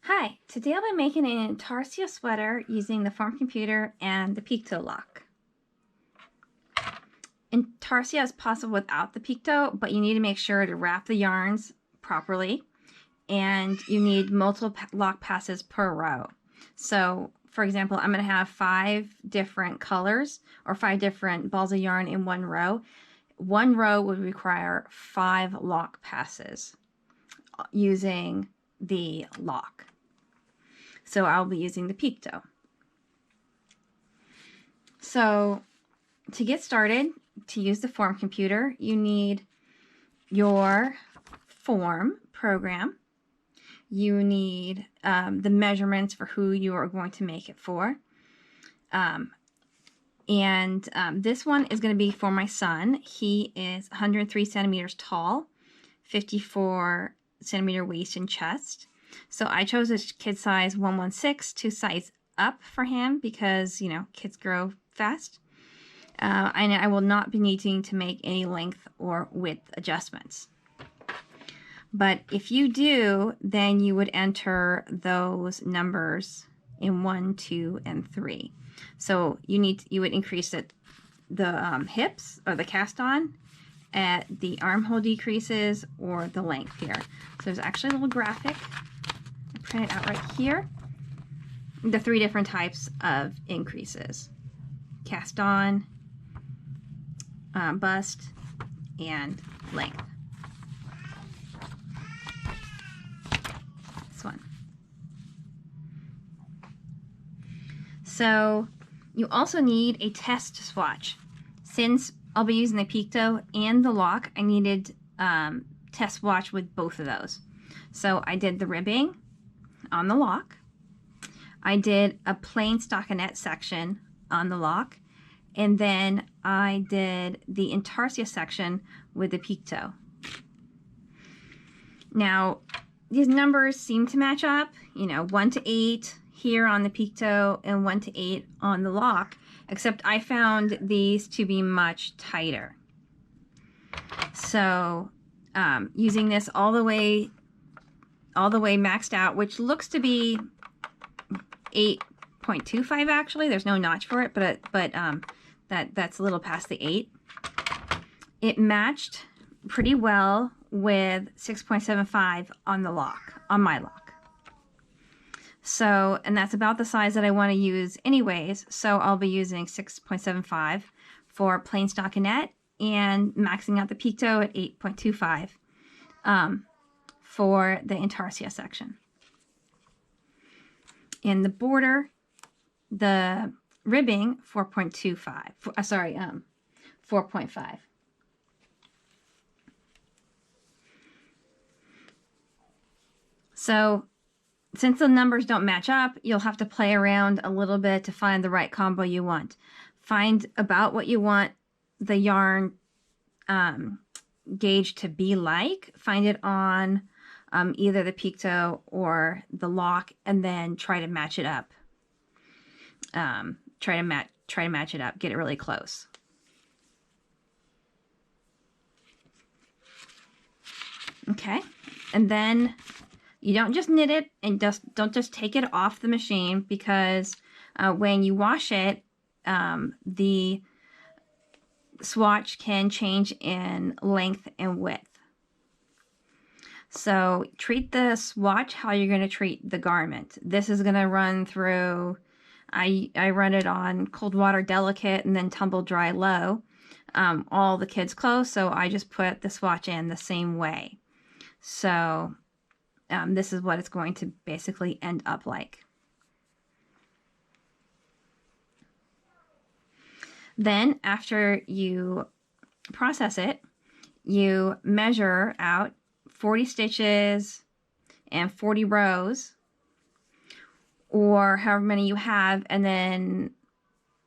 Hi, today I'll be making an intarsia sweater using the farm computer and the picto lock. Intarsia is possible without the picto, but you need to make sure to wrap the yarns properly, and you need multiple lock passes per row. So, for example, I'm going to have 5 different colors or 5 different balls of yarn in one row. One row would require 5 lock passes using the lock. So I'll be using the picto. So to get started, to use the form computer, you need your form program. You need the measurements for who you are going to make it for. This one is going to be for my son. He is 103 centimeters tall, 54 centimeter waist and chest. So I chose a kid size 116 to size up for him because, you know, kids grow fast. And I will not be needing to make any length or width adjustments. But if you do, then you would enter those numbers in 1, 2, and 3. So you would increase the hips or the cast on at the armhole decreases or the length here. So there's actually a little graphic. I print it out right here. The 3 different types of increases: cast on, bust, and length. This one. So you also need a test swatch. Since I'll be using the picto and the lock, I needed test swatch with both of those. So I did the ribbing on the lock. I did a plain stockinette section on the lock. And then I did the intarsia section with the picto. Now, these numbers seem to match up, you know, 1 to 8 here on the picto and 1 to 8 on the lock, except I found these to be much tighter. So using this all the way maxed out, which looks to be 8.25 actually. There's no notch for it, but that's a little past the 8. It matched pretty well with 6.75 on the lock, on my lock. So, and that's about the size that I want to use anyways, so I'll be using 6.75 for plain stockinette and maxing out the picto at 8.25 for the intarsia section. In the border, the ribbing 4.5. So since the numbers don't match up, you'll have to play around a little bit to find the right combo you want. Find about what you want the yarn gauge to be like. Find it on either the picto or the lock, and then try to match it up. Try to match it up. Get it really close. Okay, and then you don't just knit it and don't just take it off the machine, because when you wash it, the swatch can change in length and width. So treat the swatch how you're going to treat the garment. This is going to run through, I run it on cold water delicate and then tumble dry low, all the kids' clothes, so I just put the swatch in the same way. So this is what it's going to basically end up like. Then after you process it, you measure out 40 stitches and 40 rows, or however many you have, and then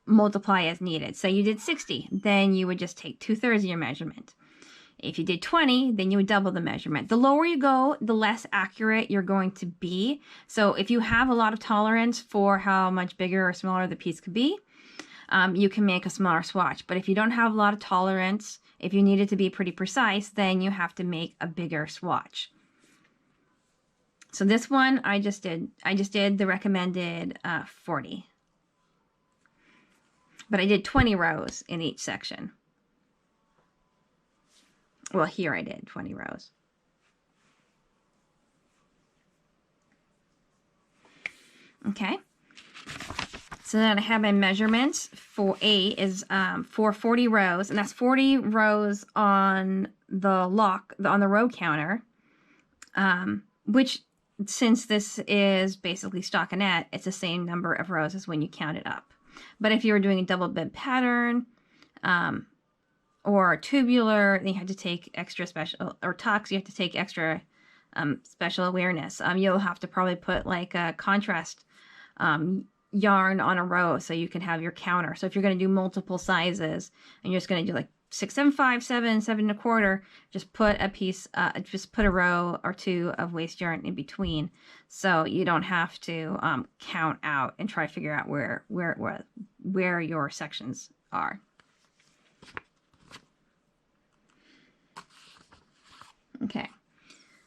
multiply as needed. So you did 60, then you would just take 2/3 of your measurement. If you did 20, then you would double the measurement. The lower you go, the less accurate you're going to be. So if you have a lot of tolerance for how much bigger or smaller the piece could be, you can make a smaller swatch. But if you don't have a lot of tolerance, if you need it to be pretty precise, then you have to make a bigger swatch. So this one I just did the recommended 40. But I did 20 rows in each section. Well, here I did 20 rows. Okay. So then I have my measurements for A is for 40 rows, and that's 40 rows on the on the row counter, which since this is basically stockinette, it's the same number of rows as when you count it up. But if you were doing a double bib pattern or tubular, then you have to take extra special, or tux, you have to take extra special awareness. You'll have to probably put like a contrast yarn on a row so you can have your counter. So if you're going to do multiple sizes and you're just going to do like 6, 7, 5, 7, 7 1/4, just put a piece, just put a row or two of waste yarn in between, so you don't have to count out and try to figure out where your sections are. Okay,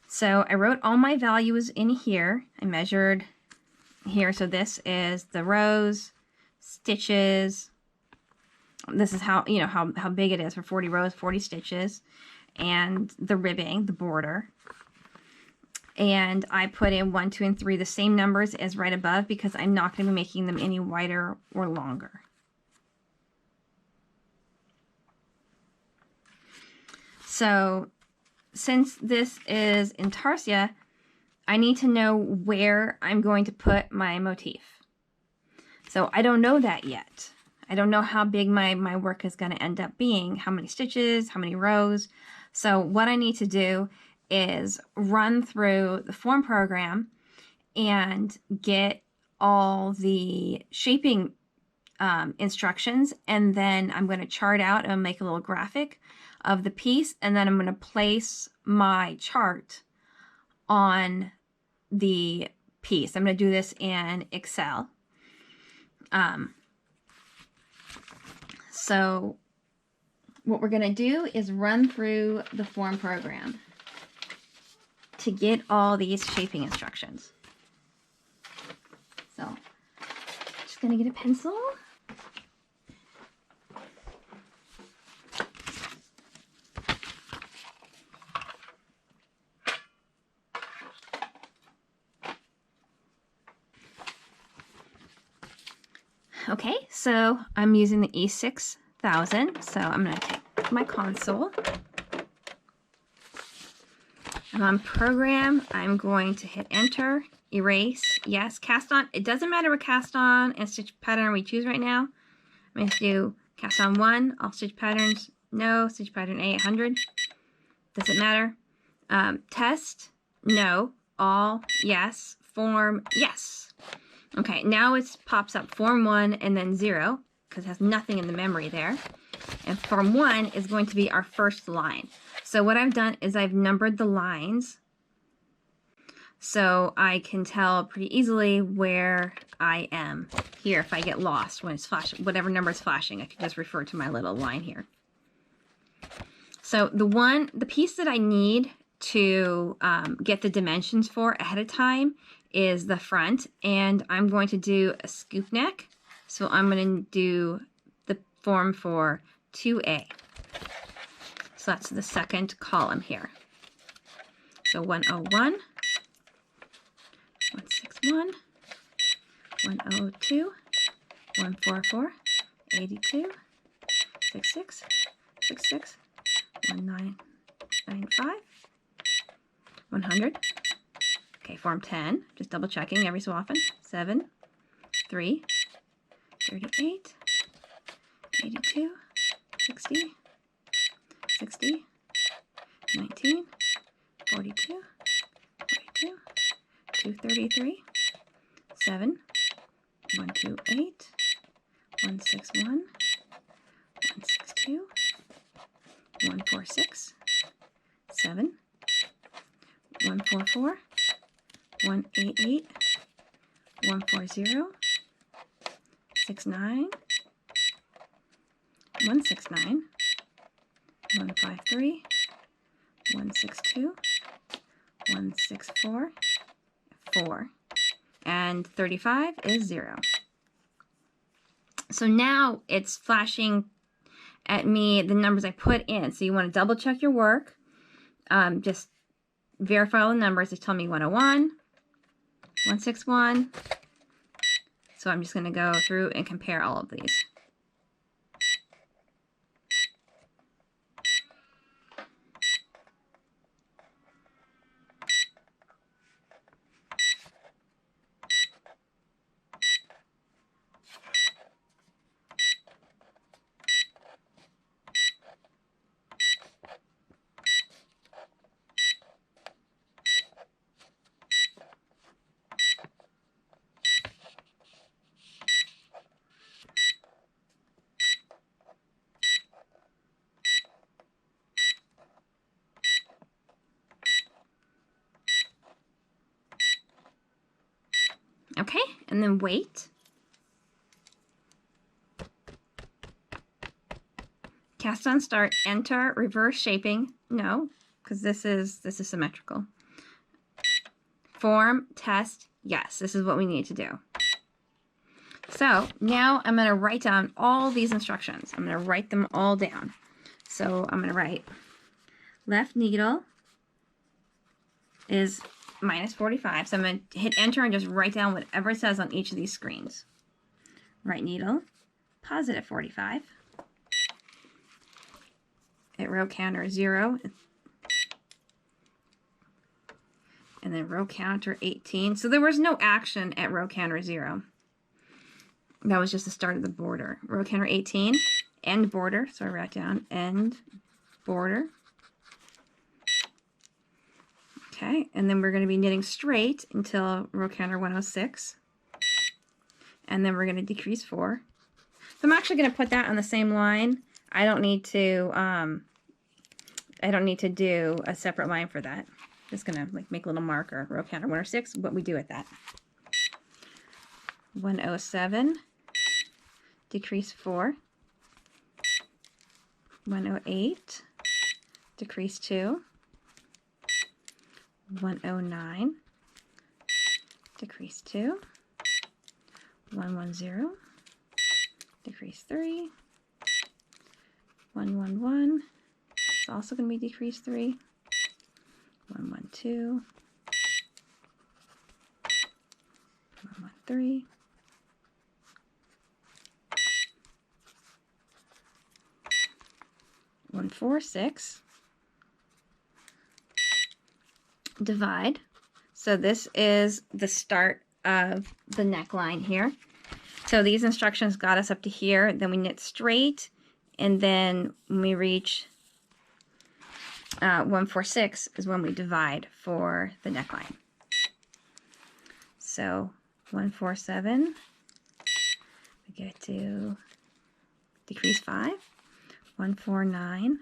so I wrote all my values in here. I measured here, so this is the rows, stitches. This is how, you know, how big it is for 40 rows, 40 stitches, and the ribbing, the border. And I put in 1, 2, and 3, the same numbers as right above, because I'm not going to be making them any wider or longer. So since this is intarsia, I need to know where I'm going to put my motif. So I don't know that yet. I don't know how big my work is going to end up being, how many stitches, how many rows. So what I need to do is run through the form program and get all the shaping instructions, and then I'm going to chart out and make a little graphic of the piece, and then I'm going to place my chart on the piece. I'm going to do this in Excel. So what we're going to do is run through the form program to get all these shaping instructions. So just going to get a pencil. Okay, so I'm using the e6000, so I'm going to take my console. And on program, I'm going to hit enter, erase, yes, cast on. It doesn't matter what cast on and stitch pattern we choose right now. I'm going to do cast on 1, all stitch patterns, no, stitch pattern A, 100, doesn't matter. Test, no, all, yes, form, yes. Okay, now it pops up form 1 and then 0, because it has nothing in the memory there. And form 1 is going to be our first line. So what I've done is I've numbered the lines, so I can tell pretty easily where I am here if I get lost when it's flashing, whatever number is flashing. I can just refer to my little line here. So the piece that I need to get the dimensions for ahead of time is the front, and I'm going to do a scoop neck. So I'm going to do the form for 2A. So that's the second column here. So 101, 161, 102, 144, 82, 66, 66, 1995, 100. Okay, form 10, just double checking every so often. 7, 3, 38, 82, 60, 60, 19, 42, 42, 233, 7, 128, 161, 162, 146, 7, 144, 188, 140, 69, 169, 153, 162, 164, 4. And 35 is 0. So now it's flashing at me the numbers I put in. So you want to double check your work. Just verify all the numbers. It's telling me 101, 161. So I'm just going to go through and compare all of these. Okay, and then wait. Cast on start, enter, reverse shaping. No, because this is symmetrical. Form, test, yes, this is what we need to do. So now I'm going to write down all these instructions. I'm going to write them all down. So I'm going to write left needle is -45. So I'm going to hit enter and just write down whatever it says on each of these screens. Right needle, +45. At row counter 0. And then row counter 18. So there was no action at row counter 0. That was just the start of the border. Row counter 18, end border. So I wrote down end border. Okay, and then we're going to be knitting straight until row counter 106. And then we're going to decrease 4. So I'm actually going to put that on the same line. I don't need to do a separate line for that. Just going to like make a little marker. Row counter 106, what we do with that. 107, decrease 4. 108, decrease 2. 109, decrease 2. 110, decrease 3. 111, it's also going to be decrease 3. 112, 113, 146, divide. So this is the start of the neckline here. So these instructions got us up to here. Then we knit straight, and then when we reach 146 is when we divide for the neckline. So 147, we get to decrease 5. 149,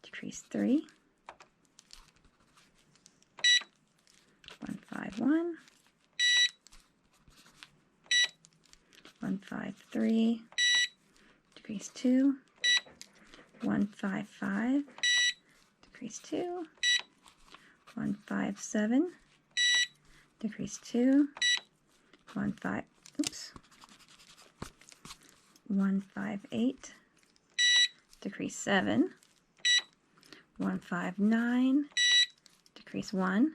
decrease 3. 151, 153, decrease 2. 155, decrease 2. 157, decrease 2. 158, decrease 7. 159, decrease 1.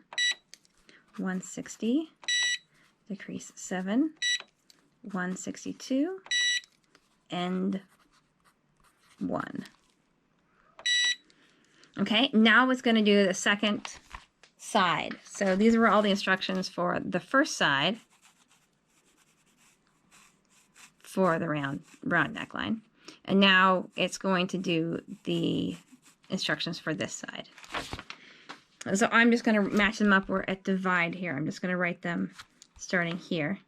160, decrease 7. 162, and 1. Okay, now it's going to do the second side. So these were all the instructions for the first side for the round neckline. And now it's going to do the instructions for this side. So I'm just going to match them up. We're at divide here. I'm just going to write them starting here.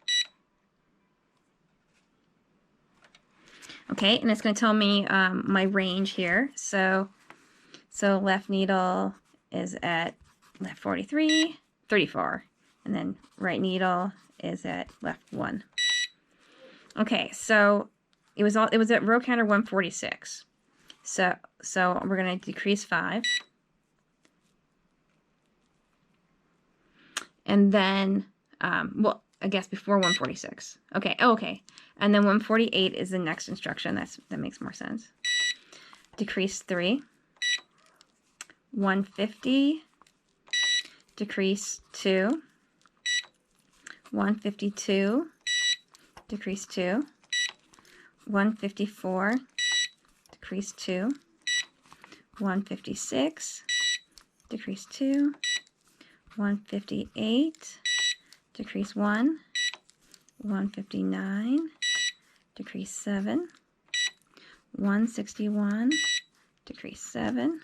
Okay, and it's going to tell me my range here. So left needle is at left 43, 34, and then right needle is at left 1. Okay, so it was at row counter 146. So we're going to decrease 5. And then, well, I guess before 146. Okay, okay. And then 148 is the next instruction. That makes more sense. Decrease 3. 150. Decrease 2. 152. Decrease 2. 154. Decrease 2. 156. Decrease 2. 158. Decrease 1. 159. Decrease 7. 161. Decrease 7.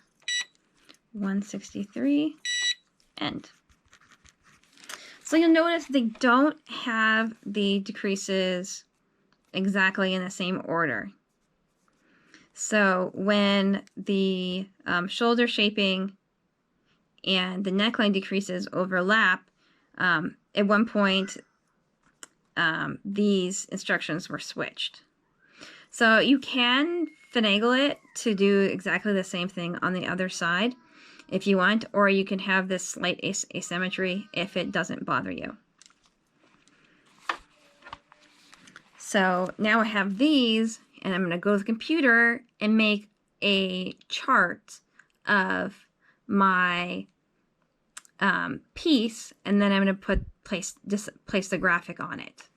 163. End. So you'll notice they don't have the decreases exactly in the same order. So when the shoulder shaping and the neckline decreases overlap, at one point these instructions were switched. So you can finagle it to do exactly the same thing on the other side if you want, or you can have this slight asymmetry if it doesn't bother you. So now I have these, and I'm going to go to the computer and make a chart of my piece, and then I'm going to place the graphic on it.